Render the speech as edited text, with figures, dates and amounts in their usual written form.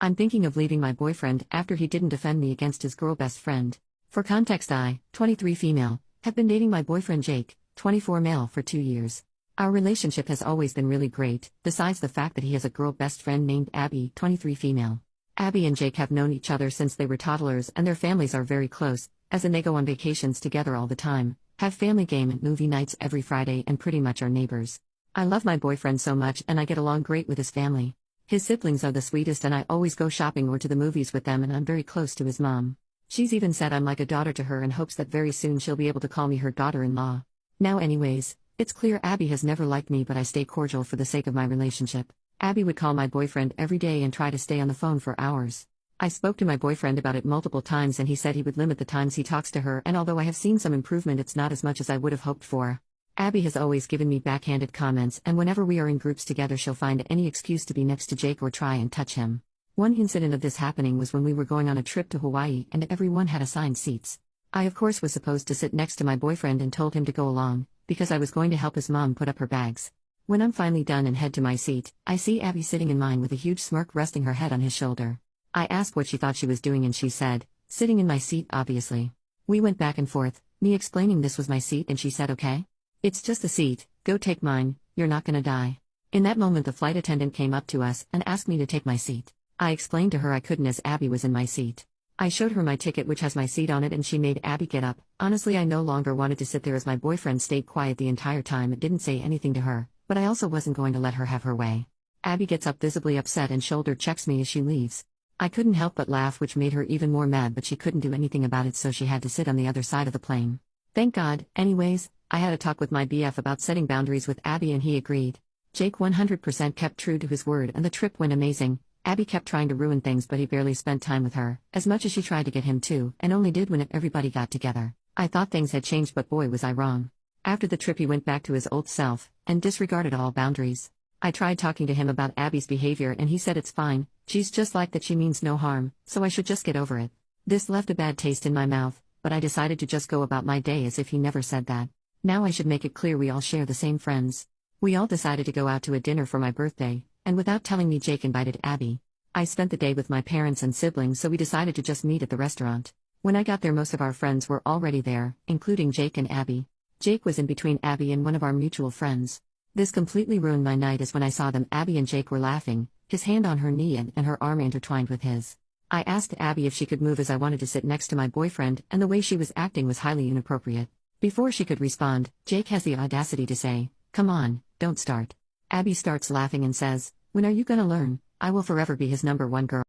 I'm thinking of leaving my boyfriend after he didn't defend me against his girl best friend. For context, I, 23 female, have been dating my boyfriend Jake, 24 male, for 2 years. Our relationship has always been really great, besides the fact that he has a girl best friend named Abby, 23 female. Abby and Jake have known each other since they were toddlers and their families are very close, as in they go on vacations together all the time, have family game and movie nights every Friday and pretty much are neighbors. I love my boyfriend so much and I get along great with his family. His siblings are the sweetest and I always go shopping or to the movies with them and I'm very close to his mom. She's even said I'm like a daughter to her and hopes that very soon she'll be able to call me her daughter-in-law. Now anyways, it's clear Abby has never liked me but I stay cordial for the sake of my relationship. Abby would call my boyfriend every day and try to stay on the phone for hours. I spoke to my boyfriend about it multiple times and he said he would limit the times he talks to her, and although I have seen some improvement, it's not as much as I would have hoped for. Abby has always given me backhanded comments, and whenever we are in groups together she'll find any excuse to be next to Jake or try and touch him. One incident of this happening was when we were going on a trip to Hawaii and everyone had assigned seats. I of course was supposed to sit next to my boyfriend and told him to go along, because I was going to help his mom put up her bags. When I'm finally done and head to my seat, I see Abby sitting in mine with a huge smirk resting her head on his shoulder. I asked what she thought she was doing and she said, "Sitting in my seat, obviously." We went back and forth, me explaining this was my seat and she said, "Okay. It's just a seat, go take mine, you're not gonna die." In that moment the flight attendant came up to us and asked me to take my seat. I explained to her I couldn't as Abby was in my seat. I showed her my ticket which has my seat on it and she made Abby get up. Honestly, I no longer wanted to sit there as my boyfriend stayed quiet the entire time and didn't say anything to her, but I also wasn't going to let her have her way. Abby gets up visibly upset and shoulder checks me as she leaves. I couldn't help but laugh, which made her even more mad, but she couldn't do anything about it so she had to sit on the other side of the plane. Thank God. Anyways, I had a talk with my BF about setting boundaries with Abby and he agreed. Jake 100% kept true to his word and the trip went amazing. Abby kept trying to ruin things but he barely spent time with her, as much as she tried to get him to, and only did when everybody got together. I thought things had changed but boy was I wrong. After the trip he went back to his old self, and disregarded all boundaries. I tried talking to him about Abby's behavior and he said it's fine, she's just like that, she means no harm, so I should just get over it. This left a bad taste in my mouth, but I decided to just go about my day as if he never said that. Now I should make it clear we all share the same friends. We all decided to go out to a dinner for my birthday, and without telling me Jake invited Abby. I spent the day with my parents and siblings so we decided to just meet at the restaurant. When I got there most of our friends were already there, including Jake and Abby. Jake was in between Abby and one of our mutual friends. This completely ruined my night as when I saw them Abby and Jake were laughing, his hand on her knee and her arm intertwined with his. I asked Abby if she could move as I wanted to sit next to my boyfriend and the way she was acting was highly inappropriate. Before she could respond, Jake has the audacity to say, "Come on, don't start." Abby starts laughing and says, "When are you gonna learn? I will forever be his #1 girl."